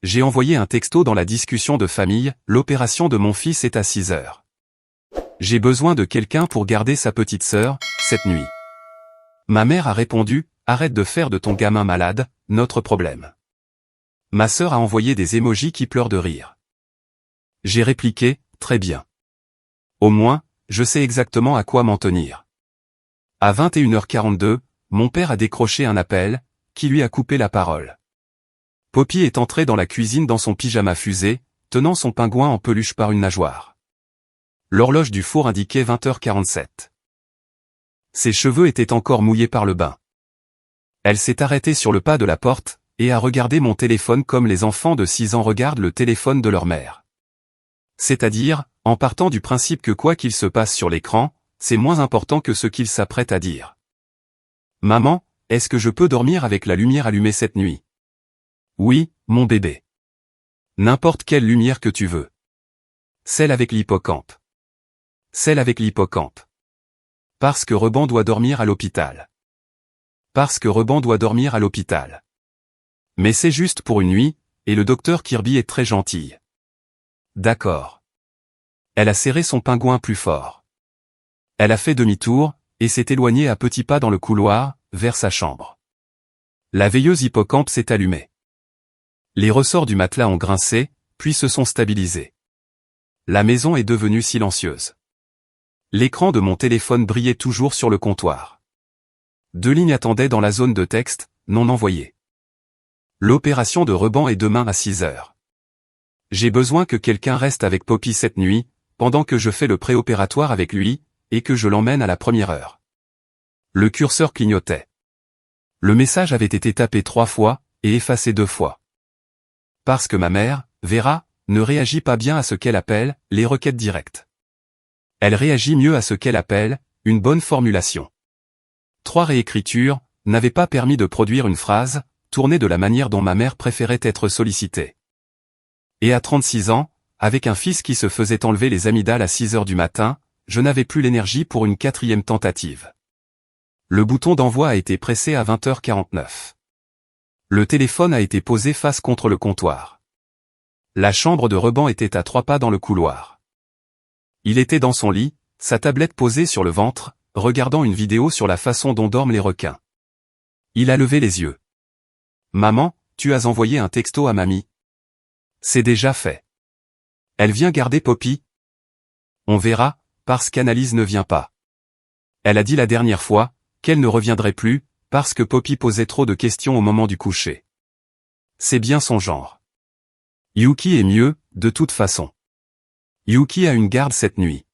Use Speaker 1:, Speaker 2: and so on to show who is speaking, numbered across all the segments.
Speaker 1: J'ai envoyé un texto dans la discussion de famille, l'opération de mon fils est à 6 heures. J'ai besoin de quelqu'un pour garder sa petite sœur, cette nuit. Ma mère a répondu, arrête de faire de ton gamin malade, notre problème. Ma sœur a envoyé des émojis qui pleurent de rire. J'ai répliqué, très bien. Au moins, je sais exactement à quoi m'en tenir. À 21h42, mon père a décroché un appel, qui lui a coupé la parole. Poppy est entrée dans la cuisine dans son pyjama fusé, tenant son pingouin en peluche par une nageoire. L'horloge du four indiquait 20h47. Ses cheveux étaient encore mouillés par le bain. Elle s'est arrêtée sur le pas de la porte, et a regardé mon téléphone comme les enfants de 6 ans regardent le téléphone de leur mère. C'est-à-dire, en partant du principe que quoi qu'il se passe sur l'écran, c'est moins important que ce qu'il s'apprête à dire. Maman, est-ce que je peux dormir avec la lumière allumée cette nuit? Oui, mon bébé. N'importe quelle lumière que tu veux. Celle avec l'hippocampe. Celle avec l'hippocampe. Parce que Reban doit dormir à l'hôpital. Parce que Reban doit dormir à l'hôpital. Mais c'est juste pour une nuit, et le docteur Kirby est très gentil. D'accord. Elle a serré son pingouin plus fort. Elle a fait demi-tour, et s'est éloignée à petits pas dans le couloir, vers sa chambre. La veilleuse hippocampe s'est allumée. Les ressorts du matelas ont grincé, puis se sont stabilisés. La maison est devenue silencieuse. L'écran de mon téléphone brillait toujours sur le comptoir. 2 lignes attendaient dans la zone de texte, non envoyées. L'opération de Reban est demain à 6 heures. J'ai besoin que quelqu'un reste avec Poppy cette nuit, pendant que je fais le préopératoire avec lui, et que je l'emmène à la première heure. Le curseur clignotait. Le message avait été tapé 3 fois, et effacé 2 fois. Parce que ma mère, Vera, ne réagit pas bien à ce qu'elle appelle les requêtes directes. Elle réagit mieux à ce qu'elle appelle une bonne formulation. 3 réécritures n'avaient pas permis de produire une phrase tournée de la manière dont ma mère préférait être sollicitée. Et à 36 ans, avec un fils qui se faisait enlever les amygdales à 6 heures du matin, je n'avais plus l'énergie pour une 4e tentative. Le bouton d'envoi a été pressé à 20h49. Le téléphone a été posé face contre le comptoir. La chambre de Reban était à 3 pas dans le couloir. Il était dans son lit, sa tablette posée sur le ventre, regardant une vidéo sur la façon dont dorment les requins. Il a levé les yeux. Maman, tu as envoyé un texto à mamie. C'est déjà fait. Elle vient garder Poppy? On verra, parce qu'Analyse ne vient pas. Elle a dit la dernière fois qu'elle ne reviendrait plus, parce que Poppy posait trop de questions au moment du coucher. C'est bien son genre. Yuki est mieux, de toute façon. Yuki a une garde cette nuit.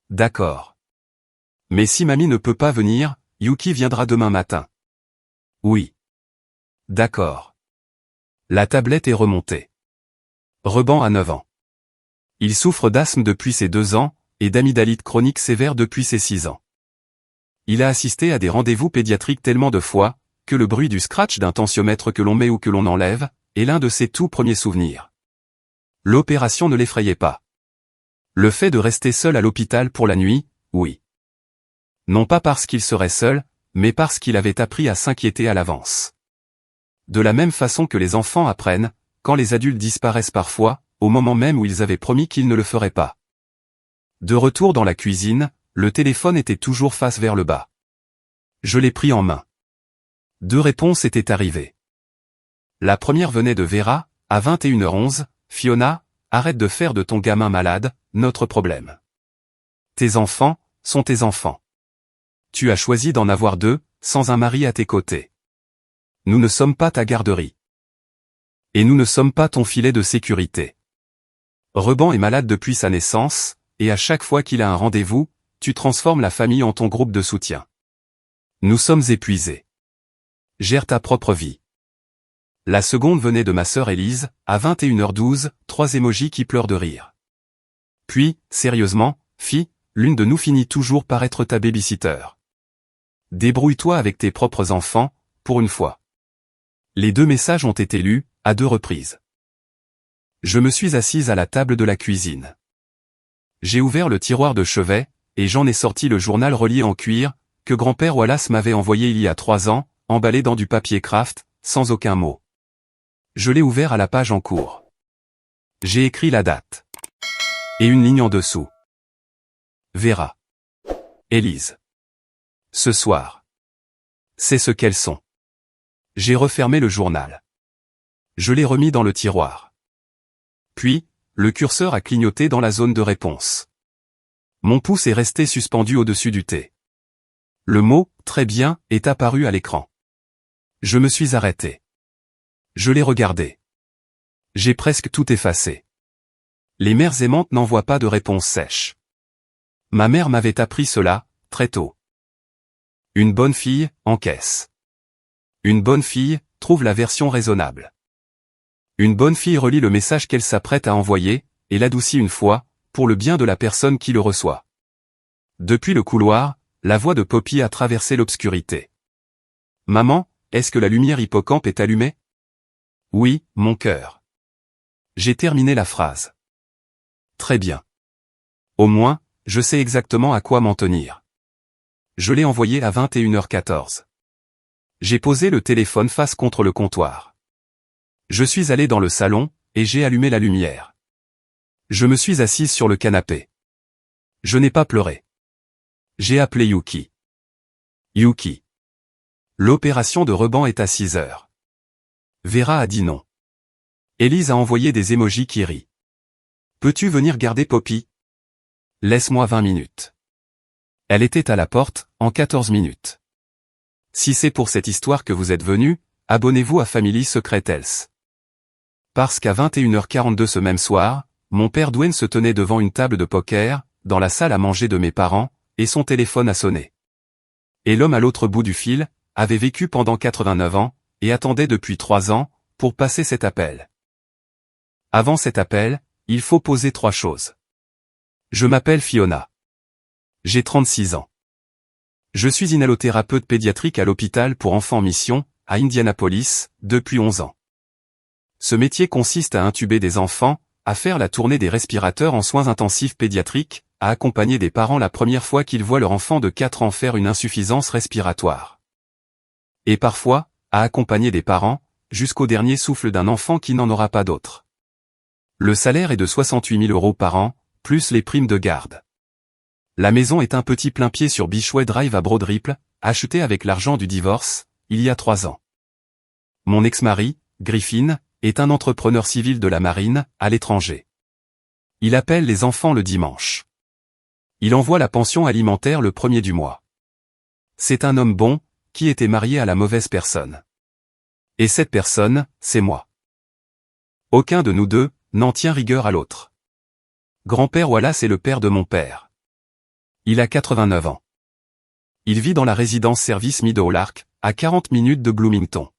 Speaker 1: D'accord. Mais si mamie ne peut pas venir, Yuki viendra demain matin. Oui. D'accord. La tablette est remontée. Reban a 9 ans. Il souffre d'asthme depuis ses 2 ans, et d'amygdalite chronique sévère depuis ses 6 ans. Il a assisté à des rendez-vous pédiatriques tellement de fois, que le bruit du scratch d'un tensiomètre que l'on met ou que l'on enlève, est l'un de ses tout premiers souvenirs. L'opération ne l'effrayait pas. Le fait de rester seul à l'hôpital pour la nuit, oui. Non pas parce qu'il serait seul, mais parce qu'il avait appris à s'inquiéter à l'avance. De la même façon que les enfants apprennent, quand les adultes disparaissent parfois, au moment même où ils avaient promis qu'ils ne le feraient pas. De retour dans la cuisine, le téléphone était toujours face vers le bas. Je l'ai pris en main. 2 réponses étaient arrivées. La première venait de Vera, à 21h11, Fiona, arrête de faire de ton gamin malade, notre problème. Tes enfants, sont tes enfants. Tu as choisi d'en avoir 2, sans un mari à tes côtés. Nous ne sommes pas ta garderie. Et nous ne sommes pas ton filet de sécurité. Reban est malade depuis sa naissance, et à chaque fois qu'il a un rendez-vous, tu transformes la famille en ton groupe de soutien. Nous sommes épuisés. Gère ta propre vie. La seconde venait de ma sœur Élise, à 21h12, 3 émojis qui pleurent de rire. Puis, sérieusement, fille, l'une de nous finit toujours par être ta babysitter. Débrouille-toi avec tes propres enfants, pour une fois. Les 2 messages ont été lus, à 2 reprises. Je me suis assise à la table de la cuisine. J'ai ouvert le tiroir de chevet, et j'en ai sorti le journal relié en cuir, que grand-père Wallace m'avait envoyé il y a 3 ans, emballé dans du papier craft, sans aucun mot. Je l'ai ouvert à la page en cours. J'ai écrit la date. Et une ligne en dessous. Vera. Élise. Ce soir. C'est ce qu'elles sont. J'ai refermé le journal. Je l'ai remis dans le tiroir. Puis, le curseur a clignoté dans la zone de réponse. Mon pouce est resté suspendu au-dessus du T. Le mot « très bien » est apparu à l'écran. Je me suis arrêté. Je l'ai regardé. J'ai presque tout effacé. Les mères aimantes n'envoient pas de réponse sèche. Ma mère m'avait appris cela, très tôt. Une bonne fille, encaisse. Une bonne fille, trouve la version raisonnable. Une bonne fille relit le message qu'elle s'apprête à envoyer, et l'adoucit une fois, pour le bien de la personne qui le reçoit. Depuis le couloir, la voix de Poppy a traversé l'obscurité. « Maman, est-ce que la lumière hippocampe est allumée ?»« Oui, mon cœur. » J'ai terminé la phrase. Très bien. Au moins, je sais exactement à quoi m'en tenir. Je l'ai envoyé à 21h14. J'ai posé le téléphone face contre le comptoir. Je suis allé dans le salon, et j'ai allumé la lumière. Je me suis assise sur le canapé. Je n'ai pas pleuré. J'ai appelé Yuki. Yuki. L'opération de Reban est à 6 heures. Vera a dit non. Élise a envoyé des émojis qui rient. Peux-tu venir garder Poppy? Laisse-moi 20 minutes. Elle était à la porte, en 14 minutes. Si c'est pour cette histoire que vous êtes venu, abonnez-vous à Family Secret Health. Parce qu'à 21h42 ce même soir, mon père Dwayne se tenait devant une table de poker, dans la salle à manger de mes parents, et son téléphone a sonné. Et l'homme à l'autre bout du fil, avait vécu pendant 89 ans, et attendait depuis 3 ans, pour passer cet appel. Avant cet appel, il faut poser 3 choses. Je m'appelle Fiona. J'ai 36 ans. Je suis inhalothérapeute pédiatrique à l'hôpital pour enfants mission, à Indianapolis, depuis 11 ans. Ce métier consiste à intuber des enfants, à faire la tournée des respirateurs en soins intensifs pédiatriques, à accompagner des parents la première fois qu'ils voient leur enfant de 4 ans faire une insuffisance respiratoire. Et parfois, à accompagner des parents, jusqu'au dernier souffle d'un enfant qui n'en aura pas d'autre. Le salaire est de 68 000 € par an, plus les primes de garde. La maison est un petit plein-pied sur Beachway Drive à Broad Ripple, acheté avec l'argent du divorce, il y a 3 ans. Mon ex-mari, Griffin, est un entrepreneur civil de la marine, à l'étranger. Il appelle les enfants le dimanche. Il envoie la pension alimentaire le 1er du mois. C'est un homme bon, qui était marié à la mauvaise personne. Et cette personne, c'est moi. Aucun de nous deux n'en tient rigueur à l'autre. Grand-père Wallace est le père de mon père. Il a 89 ans. Il vit dans la résidence service Meadow Lark, à 40 minutes de Bloomington.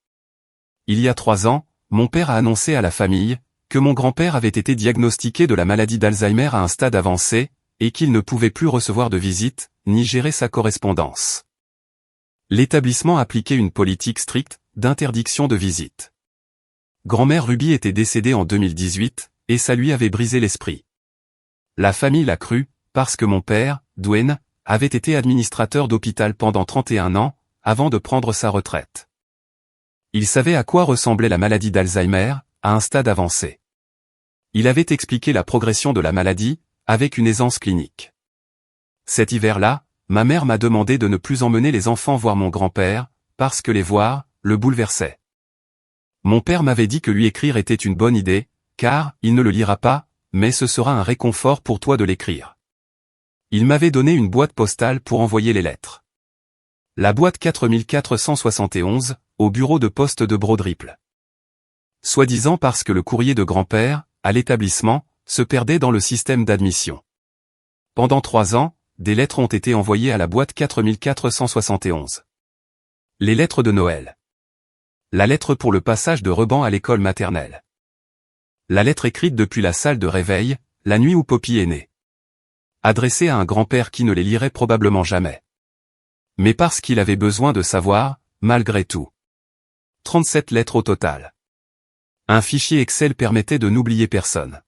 Speaker 1: Il y a 3 ans, mon père a annoncé à la famille que mon grand-père avait été diagnostiqué de la maladie d'Alzheimer à un stade avancé, et qu'il ne pouvait plus recevoir de visites, ni gérer sa correspondance. L'établissement appliquait une politique stricte d'interdiction de visite. Grand-mère Ruby était décédée en 2018, et ça lui avait brisé l'esprit. La famille l'a cru, parce que mon père, Dwayne, avait été administrateur d'hôpital pendant 31 ans, avant de prendre sa retraite. Il savait à quoi ressemblait la maladie d'Alzheimer, à un stade avancé. Il avait expliqué la progression de la maladie, avec une aisance clinique. Cet hiver-là, ma mère m'a demandé de ne plus emmener les enfants voir mon grand-père, parce que les voir, le bouleversait. Mon père m'avait dit que lui écrire était une bonne idée, car il ne le lira pas, mais ce sera un réconfort pour toi de l'écrire. Il m'avait donné une boîte postale pour envoyer les lettres. La boîte 4471, au bureau de poste de Broad Ripple. Soi-disant parce que le courrier de grand-père, à l'établissement, se perdait dans le système d'admission. Pendant 3 ans, des lettres ont été envoyées à la boîte 4471. Les lettres de Noël. La lettre pour le passage de Reban à l'école maternelle. La lettre écrite depuis la salle de réveil, la nuit où Poppy est née. Adressée à un grand-père qui ne les lirait probablement jamais. Mais parce qu'il avait besoin de savoir, malgré tout. 37 lettres au total. Un fichier Excel permettait de n'oublier personne.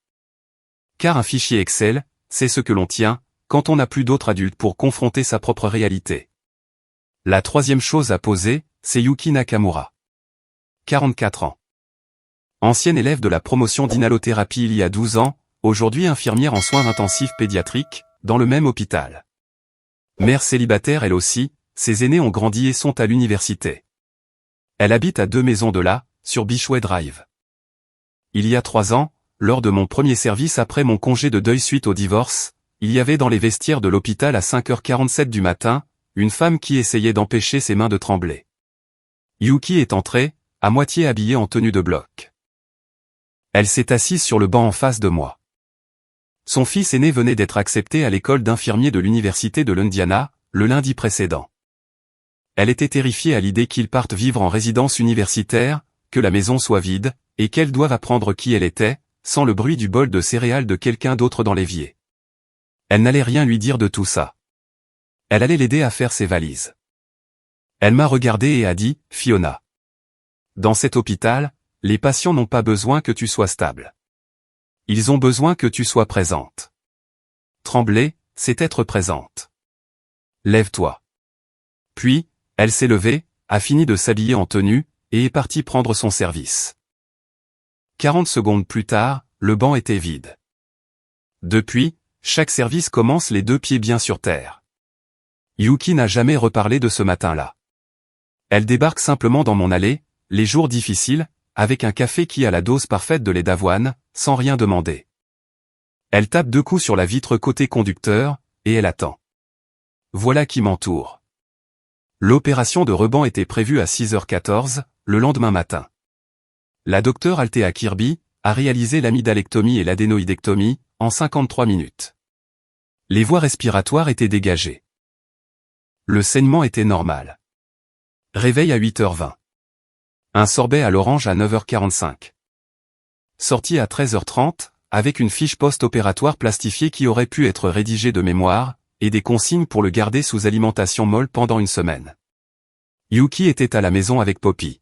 Speaker 1: Car un fichier Excel, c'est ce que l'on tient, quand on n'a plus d'autres adultes pour confronter sa propre réalité. La 3e chose à poser, c'est Yuki Nakamura. 44 ans. Ancienne élève de la promotion d'inhalothérapie il y a 12 ans, aujourd'hui infirmière en soins intensifs pédiatriques, dans le même hôpital. Mère célibataire elle aussi, ses aînés ont grandi et sont à l'université. Elle habite à 2 maisons de là, sur Beachway Drive. Il y a 3 ans, lors de mon premier service après mon congé de deuil suite au divorce, il y avait dans les vestiaires de l'hôpital à 5h47 du matin, une femme qui essayait d'empêcher ses mains de trembler. Yuki est entrée, à moitié habillée en tenue de bloc. Elle s'est assise sur le banc en face de moi. Son fils aîné venait d'être accepté à l'école d'infirmiers de l'université de l'Indiana, le lundi précédent. Elle était terrifiée à l'idée qu'il parte vivre en résidence universitaire, que la maison soit vide, et qu'elle doive apprendre qui elle était, sans le bruit du bol de céréales de quelqu'un d'autre dans l'évier. Elle n'allait rien lui dire de tout ça. Elle allait l'aider à faire ses valises. Elle m'a regardé et a dit, « Fiona. Dans cet hôpital, les patients n'ont pas besoin que tu sois stable. Ils ont besoin que tu sois présente. Trembler, c'est être présente. Lève-toi. » Puis, elle s'est levée, a fini de s'habiller en tenue, et est partie prendre son service. 40 secondes plus tard, le banc était vide. Depuis, chaque service commence les 2 pieds bien sur terre. Yuki n'a jamais reparlé de ce matin-là. Elle débarque simplement dans mon allée, les jours difficiles, avec un café qui a la dose parfaite de lait d'avoine, sans rien demander. Elle tape 2 coups sur la vitre côté conducteur, et elle attend. Voilà qui m'entoure. L'opération de rebond était prévue à 6h14, le lendemain matin. La docteure Althea Kirby a réalisé l'amydalectomie et l'adénoïdectomie en 53 minutes. Les voies respiratoires étaient dégagées. Le saignement était normal. Réveil à 8h20. Un sorbet à l'orange à 9h45. Sortie à 13h30, avec une fiche post-opératoire plastifiée qui aurait pu être rédigée de mémoire, et des consignes pour le garder sous alimentation molle pendant une semaine. Yuki était à la maison avec Poppy.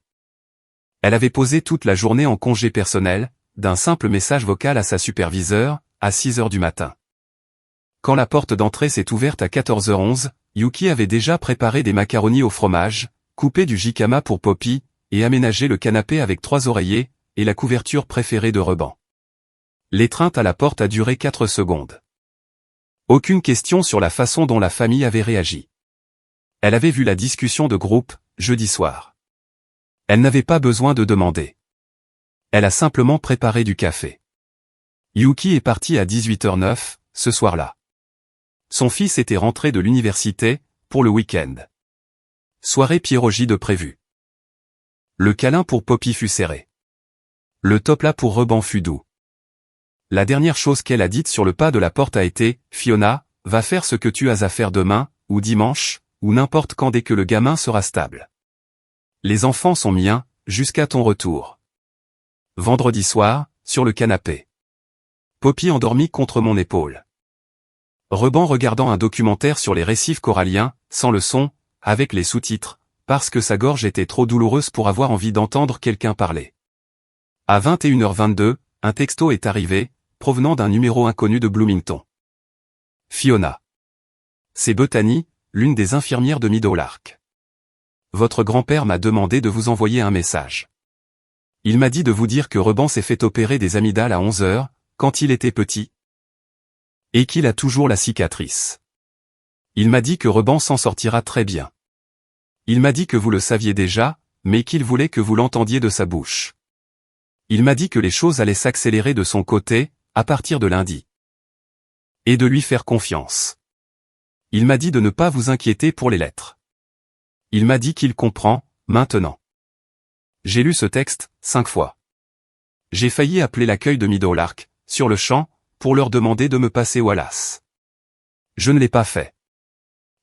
Speaker 1: Elle avait posé toute la journée en congé personnel, d'un simple message vocal à sa superviseure, à 6h du matin. Quand la porte d'entrée s'est ouverte à 14h11, Yuki avait déjà préparé des macaronis au fromage, coupé du jicama pour Poppy, et aménagé le canapé avec 3 oreillers, et la couverture préférée de Reban. L'étreinte à la porte a duré 4 secondes. Aucune question sur la façon dont la famille avait réagi. Elle avait vu la discussion de groupe, jeudi soir. Elle n'avait pas besoin de demander. Elle a simplement préparé du café. Yuki est parti à 18h09, ce soir-là. Son fils était rentré de l'université, pour le week-end. Soirée Pierogi de prévu. Le câlin pour Poppy fut serré. Le top-là pour Reban fut doux. La dernière chose qu'elle a dite sur le pas de la porte a été « Fiona, va faire ce que tu as à faire demain, ou dimanche, ou n'importe quand dès que le gamin sera stable. Les enfants sont miens, jusqu'à ton retour. » Vendredi soir, sur le canapé. Poppy endormie contre mon épaule. Reban regardant un documentaire sur les récifs coralliens, sans le son, avec les sous-titres, parce que sa gorge était trop douloureuse pour avoir envie d'entendre quelqu'un parler. À 21h22, un texto est arrivé, provenant d'un numéro inconnu de Bloomington. Fiona. C'est Bethany, l'une des infirmières de Meadow Lark. Votre grand-père m'a demandé de vous envoyer un message. Il m'a dit de vous dire que Reban s'est fait opérer des amygdales à 11h, quand il était petit. Et qu'il a toujours la cicatrice. Il m'a dit que Reban s'en sortira très bien. Il m'a dit que vous le saviez déjà, mais qu'il voulait que vous l'entendiez de sa bouche. Il m'a dit que les choses allaient s'accélérer de son côté, à partir de lundi. Et de lui faire confiance. Il m'a dit de ne pas vous inquiéter pour les lettres. Il m'a dit qu'il comprend, maintenant. J'ai lu ce texte, 5 fois. J'ai failli appeler l'accueil de Meadow Lark, sur le champ, pour leur demander de me passer Wallace. Je ne l'ai pas fait.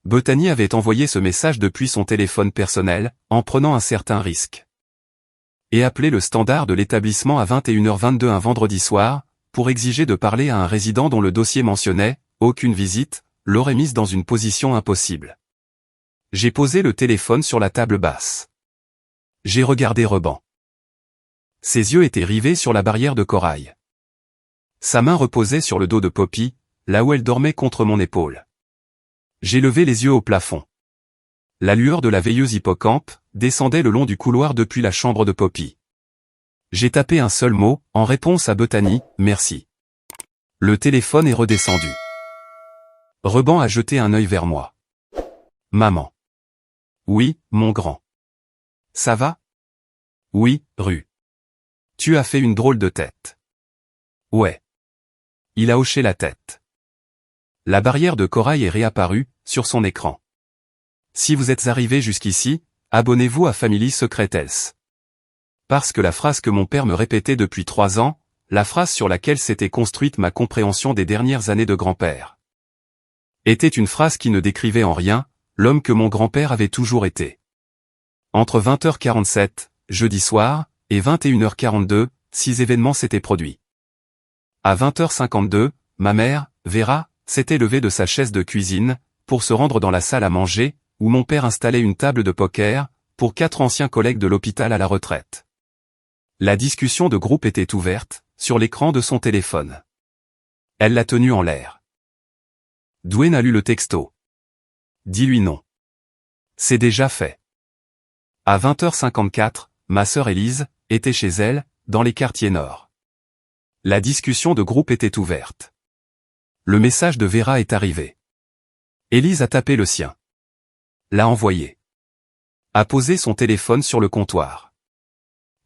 Speaker 1: Bethany avait envoyé ce message depuis son téléphone personnel, en prenant un certain risque. Et appelé le standard de l'établissement à 21h22 un vendredi soir, pour exiger de parler à un résident dont le dossier mentionnait « aucune visite », l'aurait mise dans une position impossible. J'ai posé le téléphone sur la table basse. J'ai regardé Reban. Ses yeux étaient rivés sur la barrière de corail. Sa main reposait sur le dos de Poppy, là où elle dormait contre mon épaule. J'ai levé les yeux au plafond. La lueur de la veilleuse hippocampe descendait le long du couloir depuis la chambre de Poppy. J'ai tapé un seul mot, en réponse à Bethany, merci. Le téléphone est redescendu. Reban a jeté un œil vers moi. Maman. Oui, mon grand. Ça va? Oui, Ru. Tu as fait une drôle de tête. Ouais. Il a hoché la tête. La barrière de corail est réapparue, sur son écran. Si vous êtes arrivé jusqu'ici, abonnez-vous à Family Secrets. Parce que la phrase que mon père me répétait depuis 3 ans, la phrase sur laquelle s'était construite ma compréhension des dernières années de grand-père, était une phrase qui ne décrivait en rien l'homme que mon grand-père avait toujours été. Entre 20h47, jeudi soir, et 21h42, 6 événements s'étaient produits. À 20h52, ma mère, Vera, s'était levée de sa chaise de cuisine, pour se rendre dans la salle à manger, où mon père installait une table de poker, pour 4 anciens collègues de l'hôpital à la retraite. La discussion de groupe était ouverte, sur l'écran de son téléphone. Elle l'a tenu en l'air. Dwayne a lu le texto. Dis-lui non. C'est déjà fait. À 20h54, ma sœur Élise était chez elle, dans les quartiers nord. La discussion de groupe était ouverte. Le message de Vera est arrivé. Élise a tapé le sien. L'a envoyé. A posé son téléphone sur le comptoir.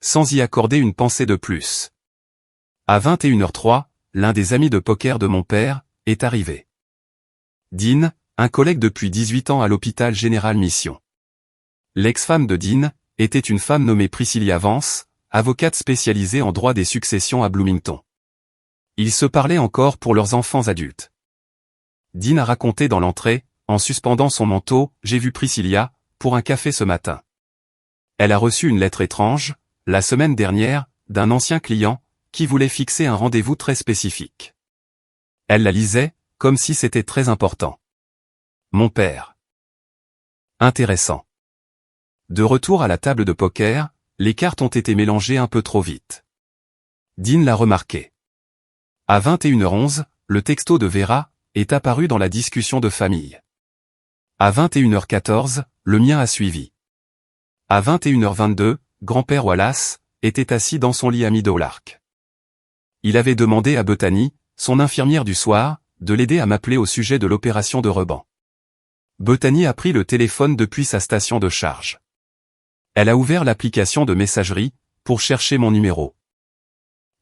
Speaker 1: Sans y accorder une pensée de plus. À 21h03, l'un des amis de poker de mon père est arrivé. Dean, un collègue depuis 18 ans à l'hôpital Général Mission. L'ex-femme de Dean était une femme nommée Priscilla Vance, avocate spécialisée en droit des successions à Bloomington. Ils se parlaient encore pour leurs enfants adultes. Dean a raconté dans l'entrée, en suspendant son manteau, j'ai vu Priscilla, pour un café ce matin. Elle a reçu une lettre étrange, la semaine dernière, d'un ancien client, qui voulait fixer un rendez-vous très spécifique. Elle la lisait, comme si c'était très important. Mon père. Intéressant. De retour à la table de poker, les cartes ont été mélangées un peu trop vite. Dean l'a remarqué. À 21h11, le texto de Vera est apparu dans la discussion de famille. À 21h14, le mien a suivi. À 21h22, grand-père Wallace était assis dans son lit à Meadow Lark. Il avait demandé à Bethany, son infirmière du soir, de l'aider à m'appeler au sujet de l'opération de Reban. Bethany a pris le téléphone depuis sa station de charge. Elle a ouvert l'application de messagerie, pour chercher mon numéro.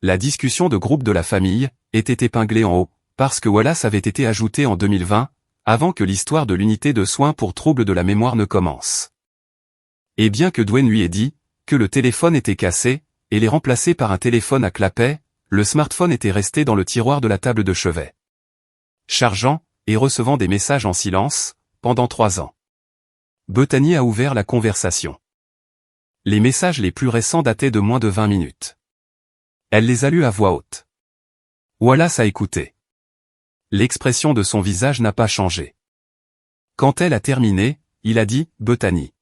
Speaker 1: La discussion de groupe de la famille était épinglée en haut, parce que Wallace avait été ajouté en 2020, avant que l'histoire de l'unité de soins pour troubles de la mémoire ne commence. Et bien que Dwayne lui ait dit que le téléphone était cassé, et les remplacé par un téléphone à clapet, le smartphone était resté dans le tiroir de la table de chevet. Chargeant, et recevant des messages en silence, pendant 3 ans. Bethany a ouvert la conversation. Les messages les plus récents dataient de moins de 20 minutes. Elle les a lus à voix haute. Wallace a écouté. L'expression de son visage n'a pas changé. Quand elle a terminé, il a dit, Bethany.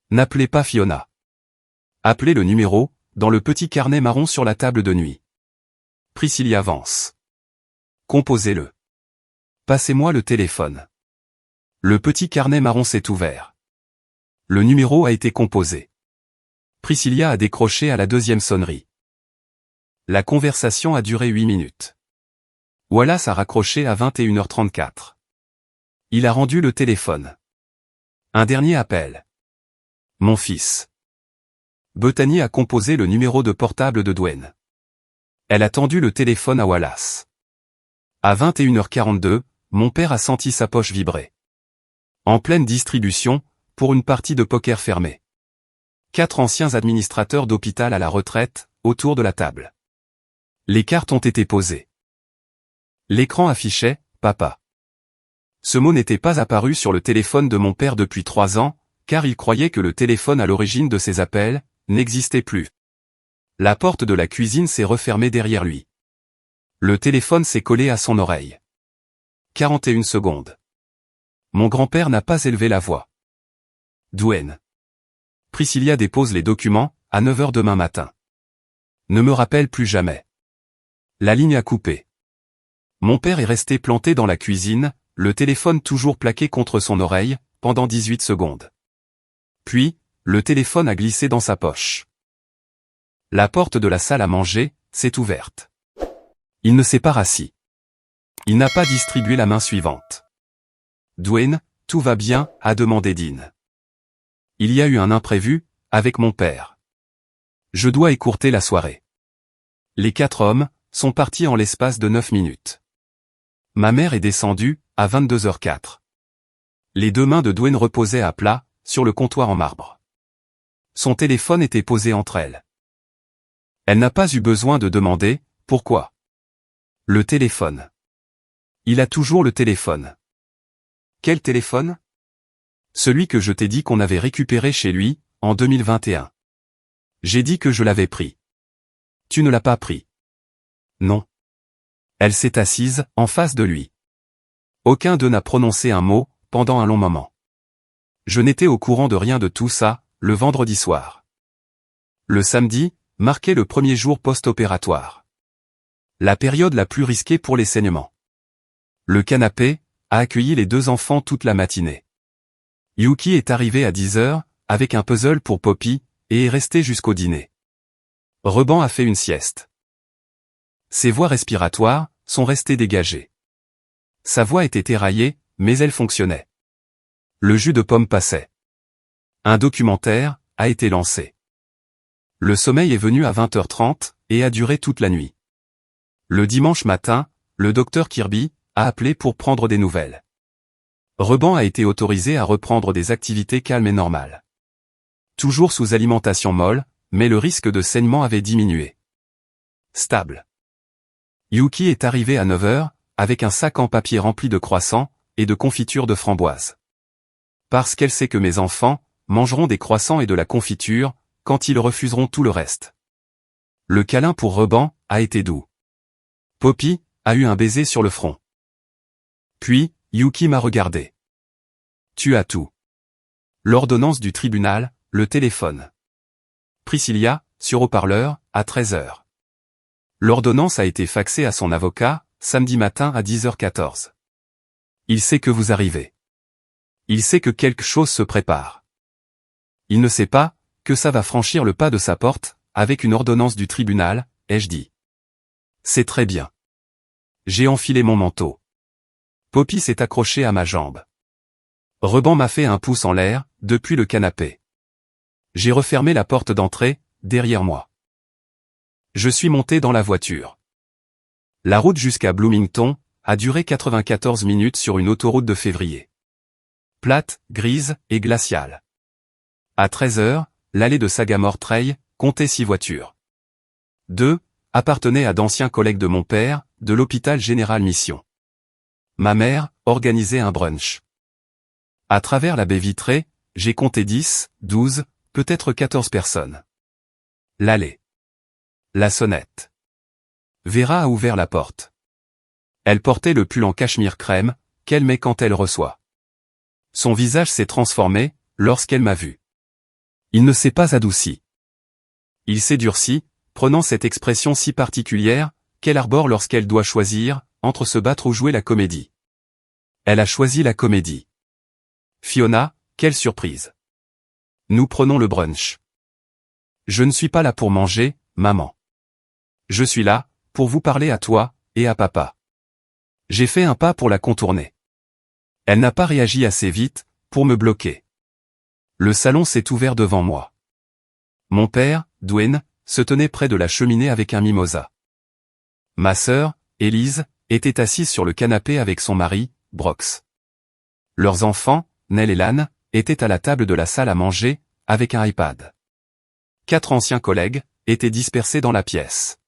Speaker 1: N'appelez pas Fiona. Appelez le numéro, dans le petit carnet marron sur la table de nuit. Priscilla Vance. Composez-le. Passez-moi le téléphone. Le petit carnet marron s'est ouvert. Le numéro a été composé. Priscilla a décroché à la 2e sonnerie. La conversation a duré 8 minutes. Wallace a raccroché à 21h34. Il a rendu le téléphone. Un dernier appel. Mon fils. Bethany a composé le numéro de portable de Dwayne. Elle a tendu le téléphone à Wallace. À 21h42, mon père a senti sa poche vibrer. En pleine distribution, pour une partie de poker fermée. 4 anciens administrateurs d'hôpital à la retraite, autour de la table. Les cartes ont été posées. L'écran affichait « Papa ». Ce mot n'était pas apparu sur le téléphone de mon père depuis 3 ans, car il croyait que le téléphone à l'origine de ses appels n'existait plus. La porte de la cuisine s'est refermée derrière lui. Le téléphone s'est collé à son oreille. 41 secondes. Mon grand-père n'a pas élevé la voix. Dwayne. Priscilla dépose les documents, à 9h demain matin. Ne me rappelle plus jamais. La ligne a coupé. Mon père est resté planté dans la cuisine, le téléphone toujours plaqué contre son oreille, pendant 18 secondes. Puis, le téléphone a glissé dans sa poche. La porte de la salle à manger s'est ouverte. Il ne s'est pas rassis. Il n'a pas distribué la main suivante. Dwayne, tout va bien, a demandé Dean. Il y a eu un imprévu, avec mon père. Je dois écourter la soirée. Les 4 hommes sont partis en l'espace de 9 minutes. Ma mère est descendue, à 22h04. Les 2 mains de Dwayne reposaient à plat, sur le comptoir en marbre. Son téléphone était posé entre elles. Elle n'a pas eu besoin de demander, pourquoi. Le téléphone. Il a toujours le téléphone. Quel téléphone? Celui que je t'ai dit qu'on avait récupéré chez lui, en 2021. J'ai dit que je l'avais pris. Tu ne l'as pas pris. Non. Elle s'est assise, en face de lui. Aucun d'eux n'a prononcé un mot, pendant un long moment. Je n'étais au courant de rien de tout ça, le vendredi soir. Le samedi, marquait le premier jour post-opératoire. La période la plus risquée pour les saignements. Le canapé a accueilli les 2 enfants toute la matinée. Yuki est arrivé à 10h, avec un puzzle pour Poppy, et est resté jusqu'au dîner. Reban a fait une sieste. Ses voies respiratoires sont restées dégagées. Sa voix était éraillée, mais elle fonctionnait. Le jus de pomme passait. Un documentaire a été lancé. Le sommeil est venu à 20h30 et a duré toute la nuit. Le dimanche matin, le docteur Kirby a appelé pour prendre des nouvelles. Reban a été autorisé à reprendre des activités calmes et normales. Toujours sous alimentation molle, mais le risque de saignement avait diminué. Stable. Yuki est arrivé à 9h, avec un sac en papier rempli de croissants et de confiture de framboise. Parce qu'elle sait que mes enfants mangeront des croissants et de la confiture, quand ils refuseront tout le reste. Le câlin pour Reban a été doux. Poppy a eu un baiser sur le front. Puis, Yuki m'a regardé. Tu as tout. L'ordonnance du tribunal, le téléphone. Priscilla, sur haut-parleur, à 13h. L'ordonnance a été faxée à son avocat, samedi matin à 10h14. Il sait que vous arrivez. Il sait que quelque chose se prépare. Il ne sait pas que ça va franchir le pas de sa porte, avec une ordonnance du tribunal, ai-je dit. C'est très bien. J'ai enfilé mon manteau. Poppy s'est accrochée à ma jambe. Reban m'a fait un pouce en l'air, depuis le canapé. J'ai refermé la porte d'entrée, derrière moi. Je suis monté dans la voiture. La route jusqu'à Bloomington a duré 94 minutes sur une autoroute de février. Plate, grise et glaciale. À 13h, l'allée de Sagamore Trail comptait 6 voitures. 2 appartenaient à d'anciens collègues de mon père, de l'hôpital Général Mission. Ma mère organisait un brunch. À travers la baie vitrée, j'ai compté 10, 12, peut-être 14 personnes. L'allée. La sonnette. Vera a ouvert la porte. Elle portait le pull en cachemire crème, qu'elle met quand elle reçoit. Son visage s'est transformé, lorsqu'elle m'a vu. Il ne s'est pas adouci. Il s'est durci, prenant cette expression si particulière, qu'elle arbore lorsqu'elle doit choisir, entre se battre ou jouer la comédie. Elle a choisi la comédie. Fiona, quelle surprise. Nous prenons le brunch. Je ne suis pas là pour manger, maman. Je suis là, pour vous parler à toi, et à papa. J'ai fait un pas pour la contourner. Elle n'a pas réagi assez vite, pour me bloquer. Le salon s'est ouvert devant moi. Mon père, Dwayne, se tenait près de la cheminée avec un mimosa. Ma sœur, Élise, était assise sur le canapé avec son mari, Brox. Leurs enfants, Nell et Lan, étaient à la table de la salle à manger, avec un iPad. 4 anciens collègues étaient dispersés dans la pièce.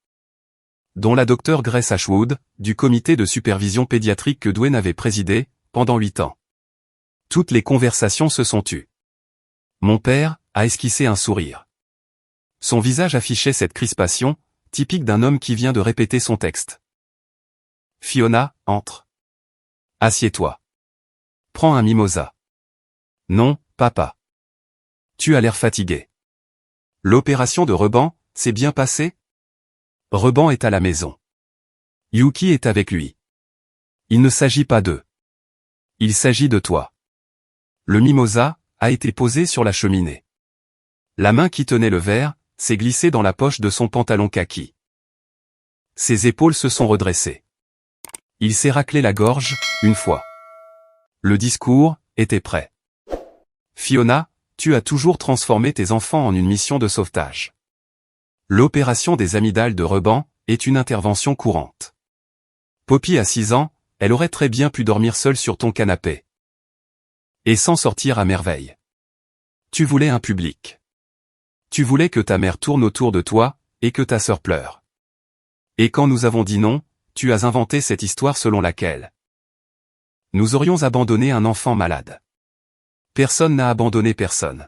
Speaker 1: Dont la docteure Grace Ashwood, du comité de supervision pédiatrique que Dwayne avait présidé, pendant 8 ans. Toutes les conversations se sont tues. Mon père a esquissé un sourire. Son visage affichait cette crispation, typique d'un homme qui vient de répéter son texte. Fiona, entre. Assieds-toi. Prends un mimosa. Non, papa. Tu as l'air fatigué. L'opération de Reban s'est bien passée? Reban est à la maison. Yuki est avec lui. Il ne s'agit pas d'eux. Il s'agit de toi. Le mimosa a été posé sur la cheminée. La main qui tenait le verre s'est glissé dans la poche de son pantalon kaki. Ses épaules se sont redressées. Il s'est raclé la gorge, une fois. Le discours était prêt. Fiona, tu as toujours transformé tes enfants en une mission de sauvetage. L'opération des amygdales de Reban est une intervention courante. Poppy a 6 ans, elle aurait très bien pu dormir seule sur ton canapé. Et s'en sortir à merveille. Tu voulais un public. Tu voulais que ta mère tourne autour de toi, et que ta sœur pleure. Et quand nous avons dit non, tu as inventé cette histoire selon laquelle nous aurions abandonné un enfant malade. Personne n'a abandonné personne.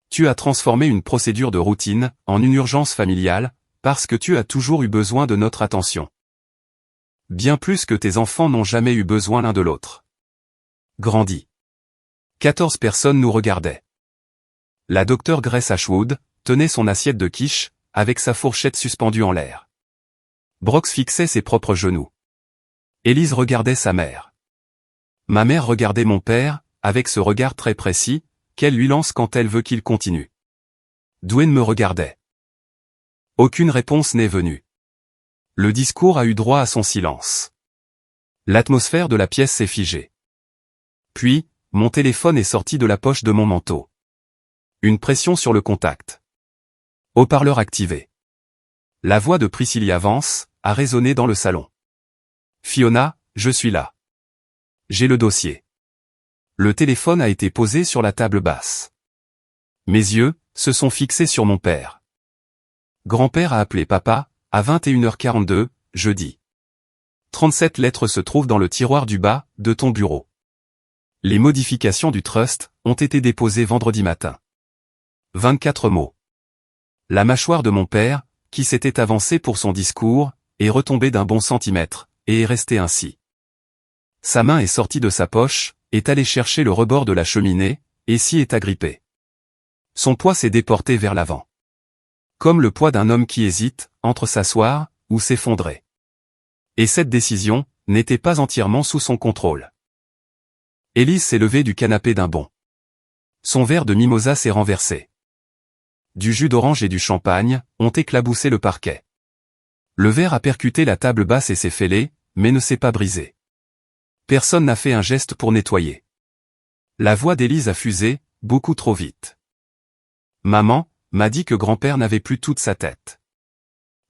Speaker 1: Tu as transformé une procédure de routine en une urgence familiale, parce que tu as toujours eu besoin de notre attention. Bien plus que tes enfants n'ont jamais eu besoin l'un de l'autre. Grandis. 14 personnes nous regardaient. La docteure Grace Ashwood tenait son assiette de quiche, avec sa fourchette suspendue en l'air. Brox fixait ses propres genoux. Élise regardait sa mère. Ma mère regardait mon père, avec ce regard très précis, qu'elle lui lance quand elle veut qu'il continue. Dwayne me regardait. Aucune réponse n'est venue. Le discours a eu droit à son silence. L'atmosphère de la pièce s'est figée. Puis, mon téléphone est sorti de la poche de mon manteau. Une pression sur le contact. Haut-parleur activé. La voix de Priscilla Vance a résonné dans le salon. Fiona, je suis là. J'ai le dossier. Le téléphone a été posé sur la table basse. Mes yeux se sont fixés sur mon père. Grand-père a appelé papa, à 21h42, jeudi. 37 lettres se trouvent dans le tiroir du bas de ton bureau. Les modifications du trust ont été déposées vendredi matin. 24 mots. La mâchoire de mon père, qui s'était avancée pour son discours, est retombée d'un bon centimètre, et est restée ainsi. Sa main est sortie de sa poche, est allée chercher le rebord de la cheminée, et s'y est agrippée. Son poids s'est déporté vers l'avant. Comme le poids d'un homme qui hésite, entre s'asseoir, ou s'effondrer. Et cette décision, n'était pas entièrement sous son contrôle. Élise s'est levée du canapé d'un bond. Son verre de mimosa s'est renversé. Du jus d'orange et du champagne ont éclaboussé le parquet. Le verre a percuté la table basse et s'est fêlé, mais ne s'est pas brisé. Personne n'a fait un geste pour nettoyer. La voix d'Élise a fusé, beaucoup trop vite. Maman m'a dit que grand-père n'avait plus toute sa tête.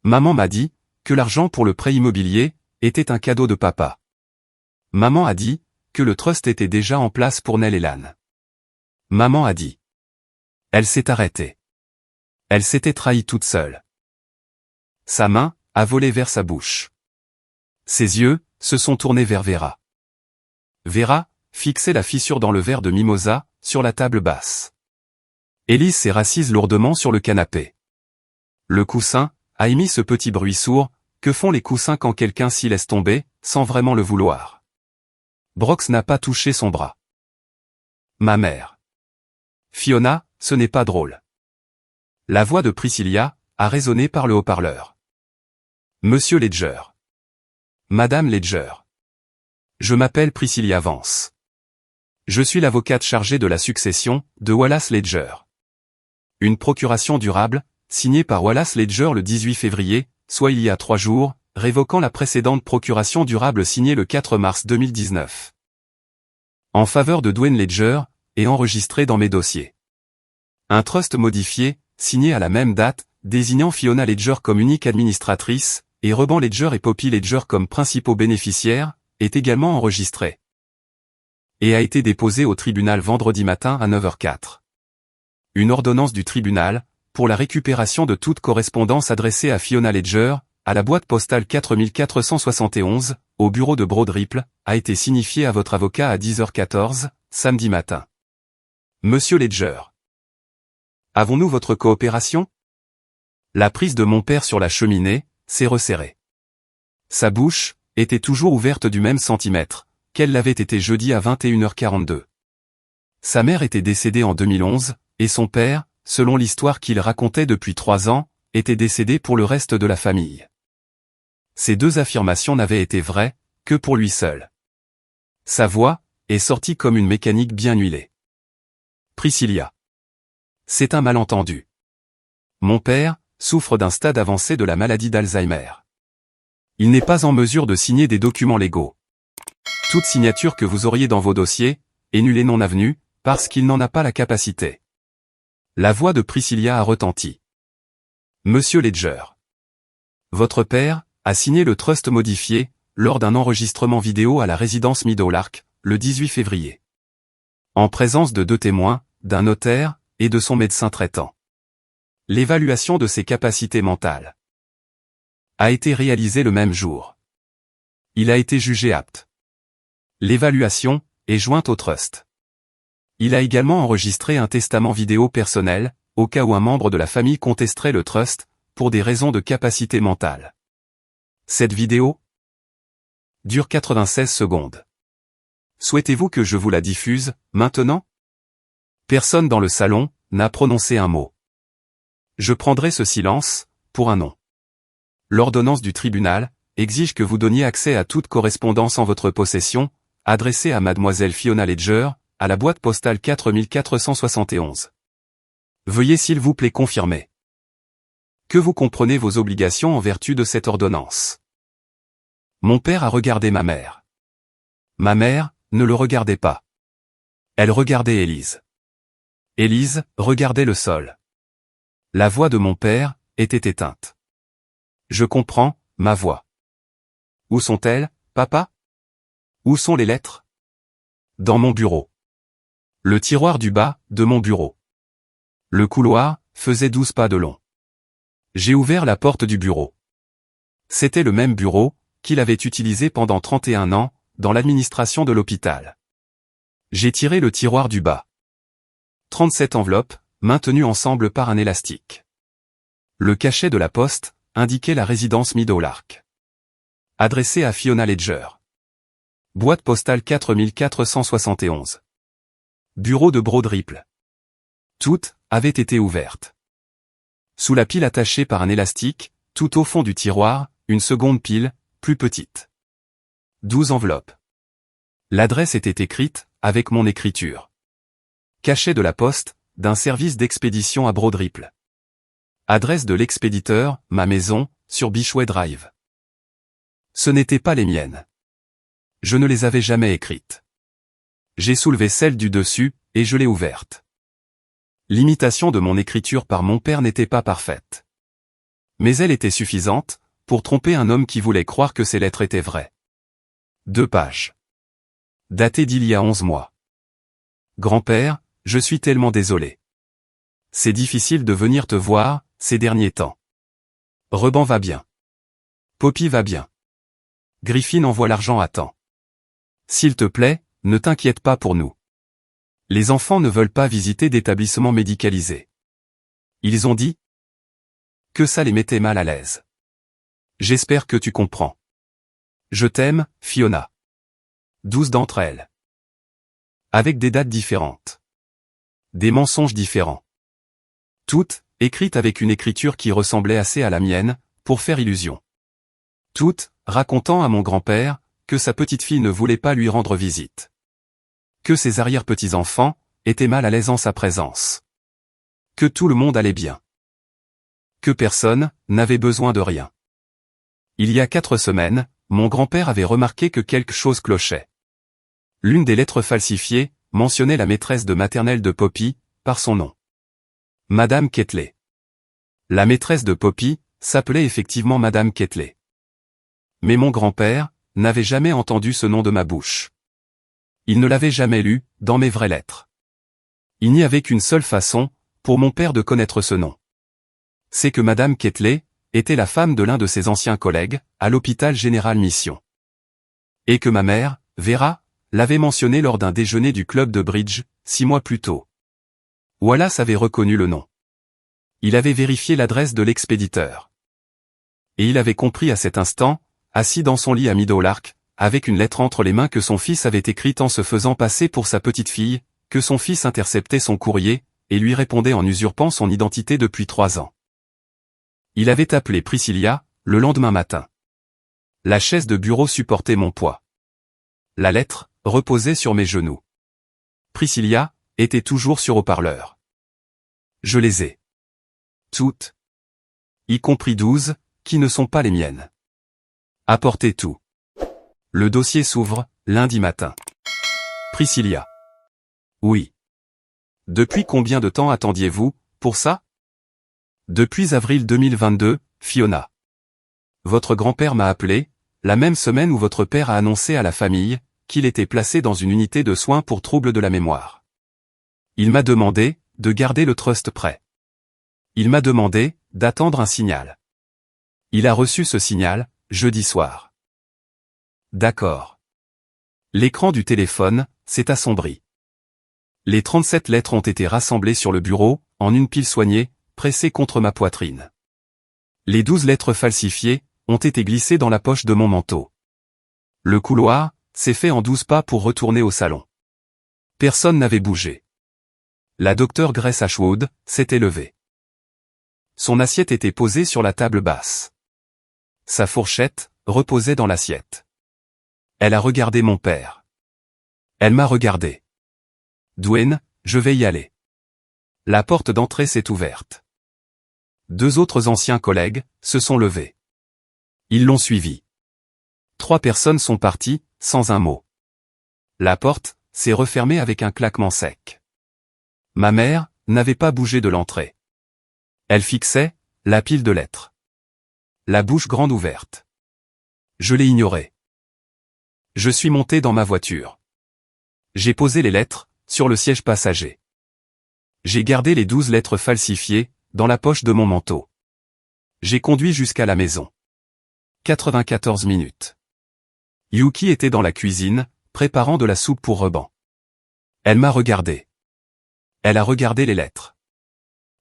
Speaker 1: Maman m'a dit que l'argent pour le prêt immobilier était un cadeau de papa. Maman a dit que le trust était déjà en place pour Nell et Lan. Maman a dit. Elle s'est arrêtée. Elle s'était trahie toute seule. Sa main a volé vers sa bouche. Ses yeux se sont tournés vers Vera. Vera fixait la fissure dans le verre de mimosa, sur la table basse. Élise s'est rassise lourdement sur le canapé. Le coussin a émis ce petit bruit sourd, que font les coussins quand quelqu'un s'y laisse tomber, sans vraiment le vouloir. Brox n'a pas touché son bras. Ma mère. Fiona, ce n'est pas drôle. La voix de Priscilla a résonné par le haut-parleur. Monsieur Ledger. Madame Ledger. Je m'appelle Priscilla Vance. Je suis l'avocate chargée de la succession de Wallace Ledger. Une procuration durable, signée par Wallace Ledger le 18 février, soit il y a 3 jours, révoquant la précédente procuration durable signée le 4 mars 2019. En faveur de Dwayne Ledger, et enregistrée dans mes dossiers. Un trust modifié, signé à la même date, désignant Fiona Ledger comme unique administratrice, et Reban Ledger et Poppy Ledger comme principaux bénéficiaires, est également enregistré. Et a été déposé au tribunal vendredi matin à 9h04. Une ordonnance du tribunal, pour la récupération de toute correspondance adressée à Fiona Ledger, à la boîte postale 4471, au bureau de Broad Ripple, a été signifiée à votre avocat à 10h14, samedi matin. Monsieur Ledger. Avons-nous votre coopération? La prise de mon père sur la cheminée s'est resserrée. Sa bouche était toujours ouverte du même centimètre qu'elle l'avait été jeudi à 21h42. Sa mère était décédée en 2011, et son père, selon l'histoire qu'il racontait depuis 3 ans, était décédé pour le reste de la famille. Ces 2 affirmations n'avaient été vraies que pour lui seul. Sa voix est sortie comme une mécanique bien huilée. Priscilla. C'est un malentendu. Mon père souffre d'un stade avancé de la maladie d'Alzheimer. Il n'est pas en mesure de signer des documents légaux. Toute signature que vous auriez dans vos dossiers est nulle et non avenue, parce qu'il n'en a pas la capacité. La voix de Priscilla a retenti. Monsieur Ledger. Votre père a signé le trust modifié lors d'un enregistrement vidéo à la résidence Meadowlark, le 18 février. En présence de 2 témoins, d'un notaire et de son médecin traitant. L'évaluation de ses capacités mentales a été réalisée le même jour. Il a été jugé apte. L'évaluation est jointe au trust. Il a également enregistré un testament vidéo personnel, au cas où un membre de la famille contesterait le trust, pour des raisons de capacité mentale. Cette vidéo dure 96 secondes. Souhaitez-vous que je vous la diffuse, maintenant? Personne dans le salon n'a prononcé un mot. Je prendrai ce silence pour un non. L'ordonnance du tribunal exige que vous donniez accès à toute correspondance en votre possession, adressée à Mademoiselle Fiona Ledger, à la boîte postale 4471. Veuillez s'il vous plaît confirmer que vous comprenez vos obligations en vertu de cette ordonnance. Mon père a regardé ma mère. Ma mère ne le regardait pas. Elle regardait Élise. Élise regardait le sol. La voix de mon père était éteinte. Je comprends, ma voix. Où sont-elles, papa? Où sont les lettres? Dans mon bureau. Le tiroir du bas de mon bureau. Le couloir faisait 12 pas de long. J'ai ouvert la porte du bureau. C'était le même bureau qu'il avait utilisé pendant 31 ans, dans l'administration de l'hôpital. J'ai tiré le tiroir du bas. 37 enveloppes, maintenues ensemble par un élastique. Le cachet de la poste indiquait la résidence Meadowlark. Adressée à Fiona Ledger. Boîte postale 4471. Bureau de Broad Ripple. Toutes avaient été ouvertes. Sous la pile attachée par un élastique, tout au fond du tiroir, une seconde pile, plus petite. 12 enveloppes. L'adresse était écrite, avec mon écriture. Cachet de la poste, d'un service d'expédition à Broad Ripple. Adresse de l'expéditeur, ma maison, sur Beachway Drive. Ce n'étaient pas les miennes. Je ne les avais jamais écrites. J'ai soulevé celle du dessus, et je l'ai ouverte. L'imitation de mon écriture par mon père n'était pas parfaite. Mais elle était suffisante, pour tromper un homme qui voulait croire que ces lettres étaient vraies. 2 pages. Datées d'il y a 11 mois. Grand-père, je suis tellement désolé. C'est difficile de venir te voir, ces derniers temps. Reban va bien. Poppy va bien. Griffin envoie l'argent à temps. S'il te plaît, ne t'inquiète pas pour nous. Les enfants ne veulent pas visiter d'établissements médicalisés. Ils ont dit que ça les mettait mal à l'aise. J'espère que tu comprends. Je t'aime, Fiona. 12 d'entre elles. Avec des dates différentes. Des mensonges différents. Toutes, écrites avec une écriture qui ressemblait assez à la mienne, pour faire illusion. Toutes, racontant à mon grand-père, que sa petite-fille ne voulait pas lui rendre visite. Que ses arrière-petits-enfants étaient mal à l'aise en sa présence. Que tout le monde allait bien. Que personne n'avait besoin de rien. Il y a 4 semaines, mon grand-père avait remarqué que quelque chose clochait. L'une des lettres falsifiées mentionnait la maîtresse de maternelle de Poppy, par son nom. Madame Ketley. La maîtresse de Poppy s'appelait effectivement Madame Ketley. Mais mon grand-père n'avait jamais entendu ce nom de ma bouche. Il ne l'avait jamais lu, dans mes vraies lettres. Il n'y avait qu'une seule façon, pour mon père de connaître ce nom. C'est que Madame Ketley était la femme de l'un de ses anciens collègues, à l'hôpital Général Mission. Et que ma mère, Vera, l'avait mentionné lors d'un déjeuner du club de bridge, 6 mois plus tôt. Wallace avait reconnu le nom. Il avait vérifié l'adresse de l'expéditeur. Et il avait compris à cet instant, assis dans son lit à Meadowlark, avec une lettre entre les mains que son fils avait écrite en se faisant passer pour sa petite-fille, que son fils interceptait son courrier, et lui répondait en usurpant son identité depuis 3 ans. Il avait appelé Priscilla, le lendemain matin. La chaise de bureau supportait mon poids. La lettre reposait sur mes genoux. Priscilla était toujours sur haut-parleur. Je les ai. Toutes. Y compris 12, qui ne sont pas les miennes. Apportez tout. Le dossier s'ouvre, lundi matin. Priscilla. Oui. Depuis combien de temps attendiez-vous, pour ça? Depuis avril 2022, Fiona. Votre grand-père m'a appelé, la même semaine où votre père a annoncé à la famille qu'il était placé dans une unité de soins pour troubles de la mémoire. Il m'a demandé de garder le trust prêt. Il m'a demandé d'attendre un signal. Il a reçu ce signal, jeudi soir. D'accord. L'écran du téléphone s'est assombri. Les 37 lettres ont été rassemblées sur le bureau, en une pile soignée, pressée contre ma poitrine. Les 12 lettres falsifiées ont été glissées dans la poche de mon manteau. Le couloir s'est fait en 12 pas pour retourner au salon. Personne n'avait bougé. La docteure Grace Ashwood s'était levée. Son assiette était posée sur la table basse. Sa fourchette reposait dans l'assiette. Elle a regardé mon père. Elle m'a regardé. Dwayne, je vais y aller. La porte d'entrée s'est ouverte. 2 autres anciens collègues se sont levés. Ils l'ont suivi. 3 personnes sont parties, sans un mot. La porte s'est refermée avec un claquement sec. Ma mère n'avait pas bougé de l'entrée. Elle fixait la pile de lettres. La bouche grande ouverte. Je l'ai ignorée. Je suis monté dans ma voiture. J'ai posé les lettres sur le siège passager. J'ai gardé les 12 lettres falsifiées dans la poche de mon manteau. J'ai conduit jusqu'à la maison. 94 minutes. Yuki était dans la cuisine, préparant de la soupe pour Reban. Elle m'a regardé. Elle a regardé les lettres.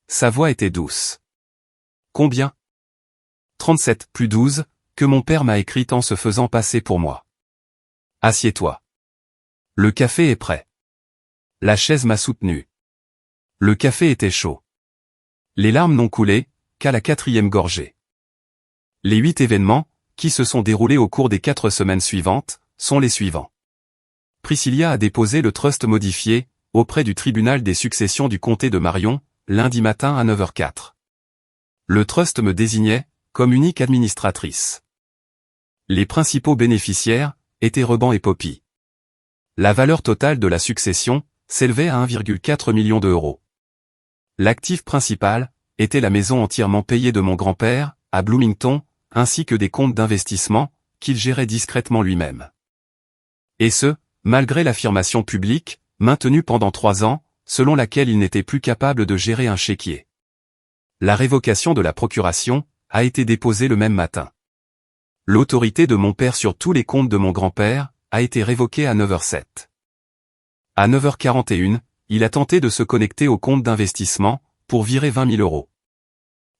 Speaker 1: Sa voix était douce. Combien? 37 plus 12, que mon père m'a écrite en se faisant passer pour moi. Assieds-toi. Le café est prêt. La chaise m'a soutenu. Le café était chaud. Les larmes n'ont coulé qu'à la 4e gorgée. Les 8 événements, qui se sont déroulés au cours des 4 semaines suivantes, sont les suivants. Priscilla a déposé le trust modifié auprès du tribunal des successions du comté de Marion, lundi matin à 9h04. Le trust me désignait comme unique administratrice. Les principaux bénéficiaires étaient Reban et Poppy. La valeur totale de la succession s'élevait à 1,4 million d'euros. L'actif principal était la maison entièrement payée de mon grand-père, à Bloomington, ainsi que des comptes d'investissement qu'il gérait discrètement lui-même. Et ce, malgré l'affirmation publique, maintenue pendant 3 ans, selon laquelle il n'était plus capable de gérer un chéquier. La révocation de la procuration a été déposée le même matin. L'autorité de mon père sur tous les comptes de mon grand-père a été révoquée à 9h07. À 9h41, il a tenté de se connecter au compte d'investissement pour virer 20 000 euros.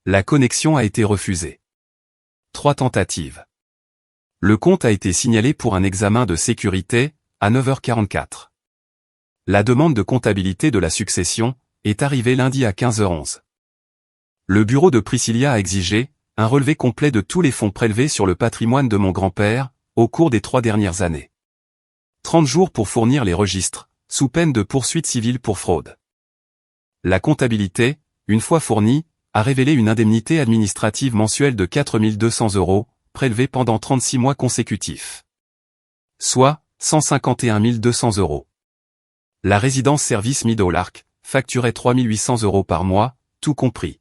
Speaker 1: La connexion a été refusée. 3 tentatives. Le compte a été signalé pour un examen de sécurité à 9h44. La demande de comptabilité de la succession est arrivée lundi à 15h11. Le bureau de Priscilla a exigé un relevé complet de tous les fonds prélevés sur le patrimoine de mon grand-père au cours des 3 dernières années. 30 jours pour fournir les registres, sous peine de poursuite civile pour fraude. La comptabilité, une fois fournie, a révélé une indemnité administrative mensuelle de 4 200 euros, prélevée pendant 36 mois consécutifs. Soit 151 200 euros. La résidence service Meadow Lark facturait 3 800 euros par mois, tout compris.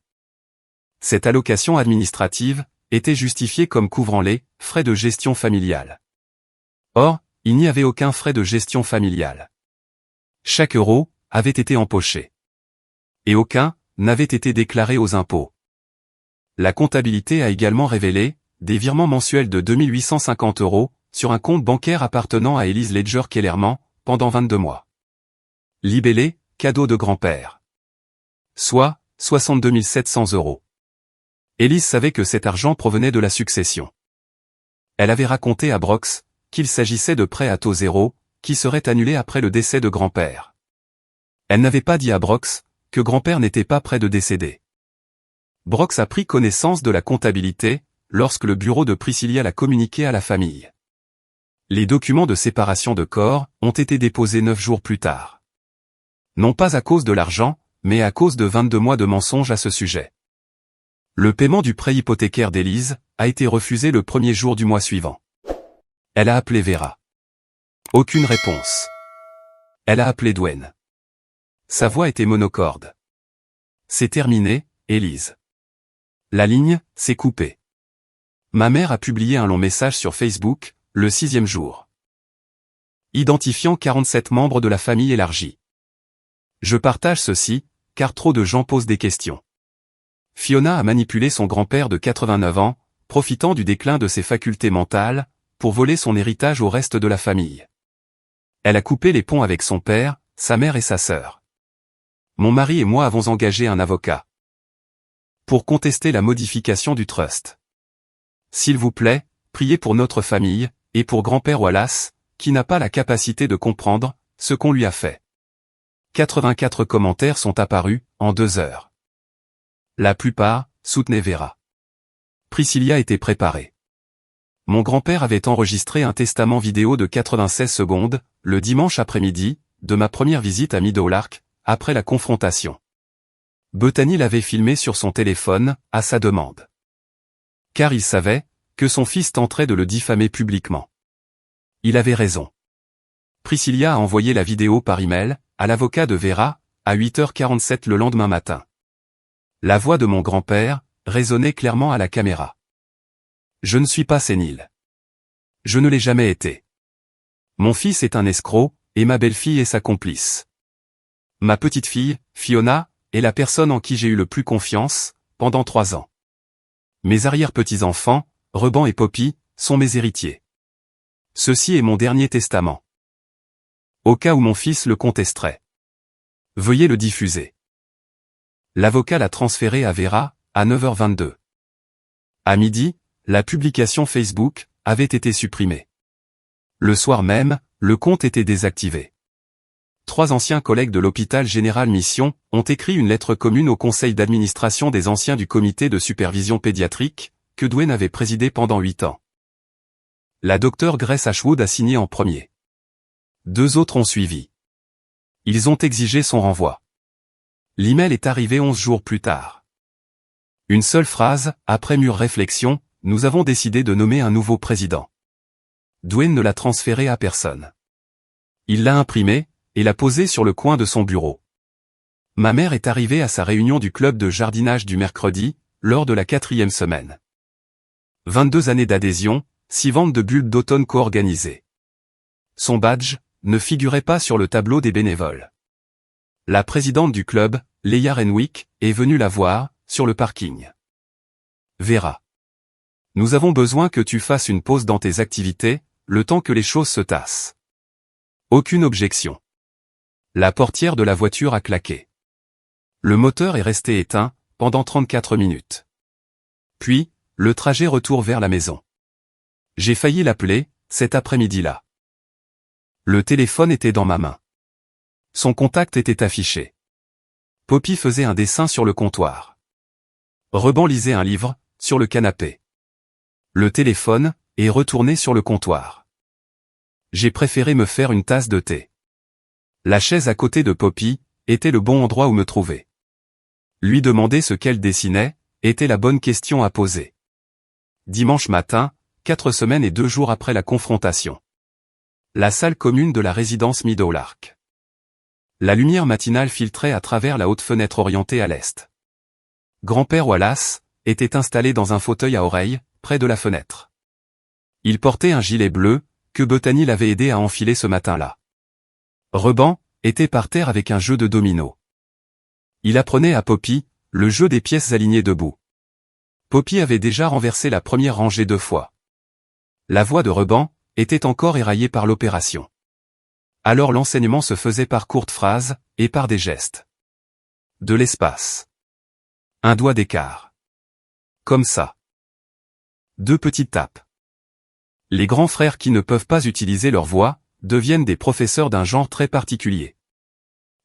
Speaker 1: Cette allocation administrative était justifiée comme couvrant les frais de gestion familiale. Or, il n'y avait aucun frais de gestion familiale. Chaque euro avait été empoché. Et aucun n'avait été déclaré aux impôts. La comptabilité a également révélé des virements mensuels de 2 850 euros sur un compte bancaire appartenant à Elise Ledger Kellerman pendant 22 mois. Libellé, cadeau de grand-père. Soit 62 700 euros. Elise savait que cet argent provenait de la succession. Elle avait raconté à Brox qu'il s'agissait de prêts à taux zéro, qui seraient annulés après le décès de grand-père. Elle n'avait pas dit à Brox que grand-père n'était pas près de décéder. Brox a pris connaissance de la comptabilité lorsque le bureau de Priscilla l'a communiqué à la famille. Les documents de séparation de corps ont été déposés 9 jours plus tard. Non pas à cause de l'argent, mais à cause de 22 mois de mensonges à ce sujet. Le paiement du prêt hypothécaire d'Élise a été refusé le premier jour du mois suivant. Elle a appelé Vera. Aucune réponse. Elle a appelé Dwayne. Sa voix était monocorde. C'est terminé, Élise. La ligne s'est coupée. Ma mère a publié un long message sur Facebook, le 6e jour. Identifiant 47 membres de la famille élargie. Je partage ceci, car trop de gens posent des questions. Fiona a manipulé son grand-père de 89 ans, profitant du déclin de ses facultés mentales, pour voler son héritage au reste de la famille. Elle a coupé les ponts avec son père, sa mère et sa sœur. Mon mari et moi avons engagé un avocat pour contester la modification du trust. S'il vous plaît, priez pour notre famille, et pour grand-père Wallace, qui n'a pas la capacité de comprendre ce qu'on lui a fait. 84 commentaires sont apparus, en 2 heures. La plupart soutenaient Vera. Priscilla était préparée. Mon grand-père avait enregistré un testament vidéo de 96 secondes, le dimanche après-midi, de ma première visite à Meadow Lark, après la confrontation. Bethany l'avait filmé sur son téléphone, à sa demande. Car il savait que son fils tenterait de le diffamer publiquement. Il avait raison. Priscilla a envoyé la vidéo par email, à l'avocat de Vera, à 8h47 le lendemain matin. La voix de mon grand-père résonnait clairement à la caméra. Je ne suis pas sénile. Je ne l'ai jamais été. Mon fils est un escroc, et ma belle-fille est sa complice. Ma petite-fille, Fiona, est la personne en qui j'ai eu le plus confiance, pendant 3 ans. Mes arrière-petits-enfants, Ruben et Poppy, sont mes héritiers. Ceci est mon dernier testament. Au cas où mon fils le contesterait. Veuillez le diffuser. L'avocat l'a transféré à Vera, à 9h22. À midi, la publication Facebook avait été supprimée. Le soir même, le compte était désactivé. 3 anciens collègues de l'hôpital Général Mission ont écrit une lettre commune au conseil d'administration des anciens du comité de supervision pédiatrique, que Dwayne avait présidé pendant 8 ans. La docteure Grace Ashwood a signé en premier. 2 autres ont suivi. Ils ont exigé son renvoi. L'email est arrivé 11 jours plus tard. Une seule phrase, après mûre réflexion, nous avons décidé de nommer un nouveau président. Dwayne ne l'a transféré à personne. Il l'a imprimé, et l'a posé sur le coin de son bureau. Ma mère est arrivée à sa réunion du club de jardinage du mercredi, lors de la 4e semaine. 22 années d'adhésion, 6 ventes de bulbes d'automne co-organisées. Son badge ne figurait pas sur le tableau des bénévoles. La présidente du club, Leia Renwick, est venue la voir, sur le parking. Vera. Nous avons besoin que tu fasses une pause dans tes activités, le temps que les choses se tassent. Aucune objection. La portière de la voiture a claqué. Le moteur est resté éteint, pendant 34 minutes. Puis, le trajet retour vers la maison. J'ai failli l'appeler, cet après-midi-là. Le téléphone était dans ma main. Son contact était affiché. Poppy faisait un dessin sur le comptoir. Ruben lisait un livre, sur le canapé. Le téléphone est retourné sur le comptoir. J'ai préféré me faire une tasse de thé. La chaise à côté de Poppy était le bon endroit où me trouver. Lui demander ce qu'elle dessinait était la bonne question à poser. Dimanche matin, 4 semaines et 2 jours après la confrontation. La salle commune de la résidence Meadow Lark. La lumière matinale filtrait à travers la haute fenêtre orientée à l'est. Grand-père Wallace était installé dans un fauteuil à oreilles, près de la fenêtre. Il portait un gilet bleu, que Bethany l'avait aidé à enfiler ce matin-là. Ruben était par terre avec un jeu de dominos. Il apprenait à Poppy le jeu des pièces alignées debout. Poppy avait déjà renversé la première rangée 2 fois. La voix de Ruben était encore éraillée par l'opération. Alors l'enseignement se faisait par courtes phrases, et par des gestes. De l'espace. Un doigt d'écart. Comme ça. 2 petites tapes. Les grands frères qui ne peuvent pas utiliser leur voix, deviennent des professeurs d'un genre très particulier.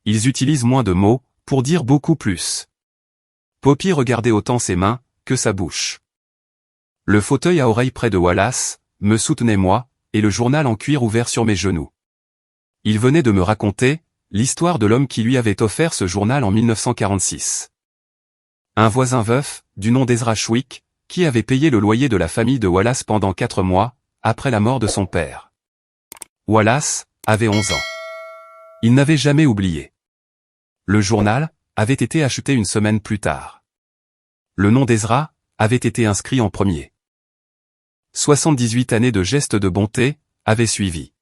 Speaker 1: Ils utilisent moins de mots, pour dire beaucoup plus. Poppy regardait autant ses mains, que sa bouche. Le fauteuil à oreille près de Wallace, me soutenait moi, et le journal en cuir ouvert sur mes genoux. Il venait de me raconter l'histoire de l'homme qui lui avait offert ce journal en 1946. Un voisin veuf, du nom d'Ezra Chwick, qui avait payé le loyer de la famille de Wallace pendant 4 mois, après la mort de son père. Wallace avait 11 ans. Il n'avait jamais oublié. Le journal avait été acheté une semaine plus tard. Le nom d'Ezra avait été inscrit en premier. 78 années de gestes de bonté avaient suivi.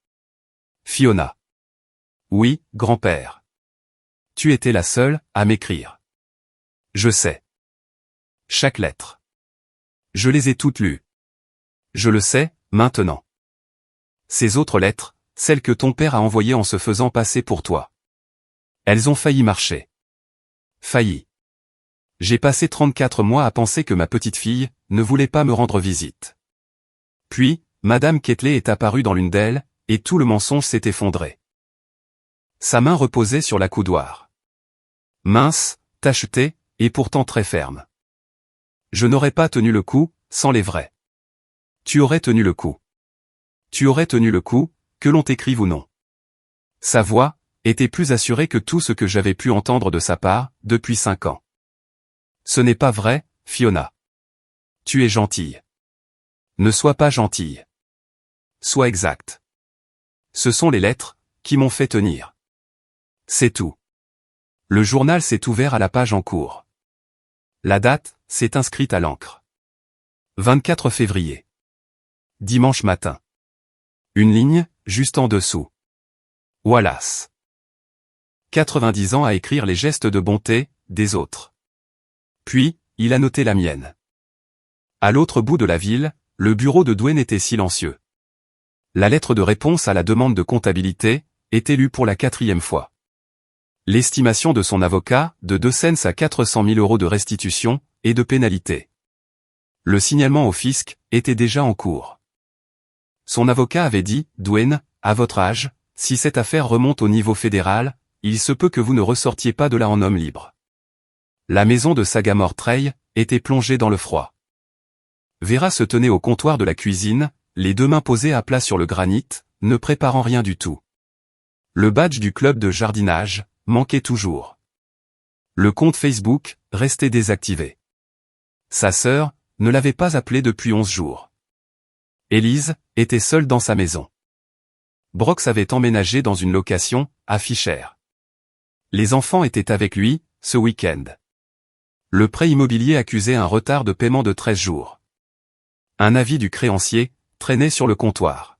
Speaker 1: Fiona. Oui, grand-père. Tu étais la seule à m'écrire. Je sais. Chaque lettre. Je les ai toutes lues. Je le sais, maintenant. Ces autres lettres, celles que ton père a envoyées en se faisant passer pour toi. Elles ont failli marcher. Failli. J'ai passé 34 mois à penser que ma petite fille ne voulait pas me rendre visite. Puis, Madame Ketley est apparue dans l'une d'elles, et tout le mensonge s'est effondré. Sa main reposait sur l'accoudoir. Mince, tachetée, et pourtant très ferme. Je n'aurais pas tenu le coup, sans les vrais. Tu aurais tenu le coup. Tu aurais tenu le coup, que l'on t'écrive ou non. Sa voix était plus assurée que tout ce que j'avais pu entendre de sa part, depuis 5 ans. Ce n'est pas vrai, Fiona. Tu es gentille. Ne sois pas gentille. Sois exact. Ce sont les lettres qui m'ont fait tenir. C'est tout. Le journal s'est ouvert à la page en cours. La date s'est inscrite à l'encre. 24 février. Dimanche matin. Une ligne, juste en dessous. Wallace. 90 ans à écrire les gestes de bonté des autres. Puis, il a noté la mienne. À l'autre bout de la ville, le bureau de Dwayne était silencieux. La lettre de réponse à la demande de comptabilité était lue pour la 4e fois. L'estimation de son avocat, de 2 cents à 400 000 € de restitution et de pénalité. Le signalement au fisc était déjà en cours. Son avocat avait dit, Dwayne, à votre âge, si cette affaire remonte au niveau fédéral, il se peut que vous ne ressortiez pas de là en homme libre. La maison de Sagamore Trail était plongée dans le froid. Vera se tenait au comptoir de la cuisine, les 2 mains posées à plat sur le granit, ne préparant rien du tout. Le badge du club de jardinage manquait toujours. Le compte Facebook restait désactivé. Sa sœur ne l'avait pas appelé depuis 11 jours. Élise était seule dans sa maison. Brox avait emménagé dans une location, à Fisher. Les enfants étaient avec lui, ce week-end. Le prêt immobilier accusait un retard de paiement de 13 jours. Un avis du créancier traînait sur le comptoir.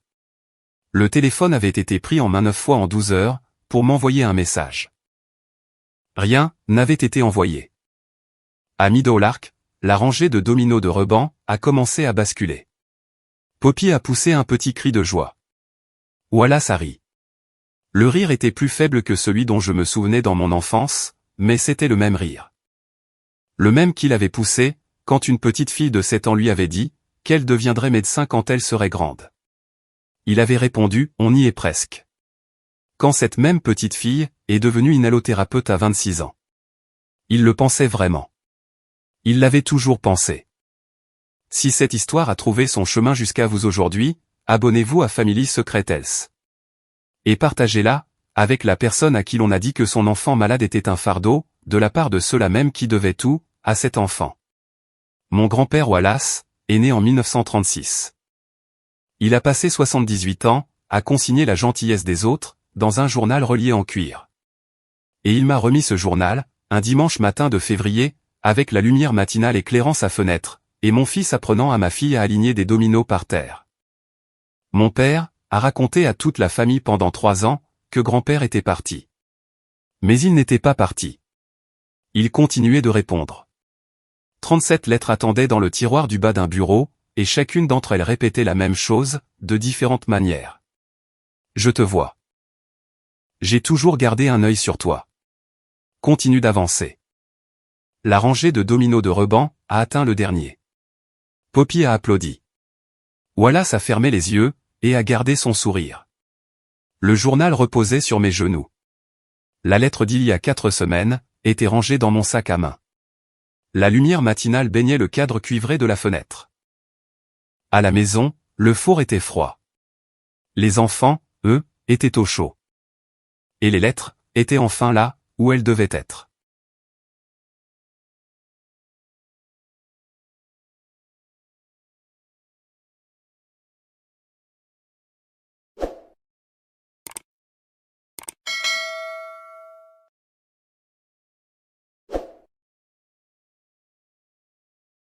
Speaker 1: Le téléphone avait été pris en main 9 fois en 12 heures, pour m'envoyer un message. Rien n'avait été envoyé. À Meadowlark, la rangée de dominos de Reban a commencé à basculer. Poppy a poussé un petit cri de joie. Wallace a ri. Le rire était plus faible que celui dont je me souvenais dans mon enfance, mais c'était le même rire. Le même qu'il avait poussé, quand une petite fille de 7 ans lui avait dit qu'elle deviendrait médecin quand elle serait grande. Il avait répondu, on y est presque. Quand cette même petite fille est devenue inhalothérapeute à 26 ans. Il le pensait vraiment. Il l'avait toujours pensé. Si cette histoire a trouvé son chemin jusqu'à vous aujourd'hui, abonnez-vous à Family Secret Health. Et partagez-la avec la personne à qui l'on a dit que son enfant malade était un fardeau, de la part de ceux-là même qui devaient tout à cet enfant. Mon grand-père Wallace est né en 1936. Il a passé 78 ans à consigner la gentillesse des autres dans un journal relié en cuir. Et il m'a remis ce journal, un dimanche matin de février, avec la lumière matinale éclairant sa fenêtre, et mon fils apprenant à ma fille à aligner des dominos par terre. Mon père a raconté à toute la famille pendant 3 ans que grand-père était parti. Mais il n'était pas parti. Il continuait de répondre. 37 lettres attendaient dans le tiroir du bas d'un bureau, et chacune d'entre elles répétait la même chose, de différentes manières. Je te vois. J'ai toujours gardé un œil sur toi. Continue d'avancer. La rangée de dominos de Reban a atteint le dernier. Poppy a applaudi. Wallace a fermé les yeux, et a gardé son sourire. Le journal reposait sur mes genoux. La lettre d'il y a 4 semaines était rangée dans mon sac à main. La lumière matinale baignait le cadre cuivré de la fenêtre. À la maison, le four était froid. Les enfants, eux, étaient au chaud. Et les lettres étaient enfin là, où elles devaient être.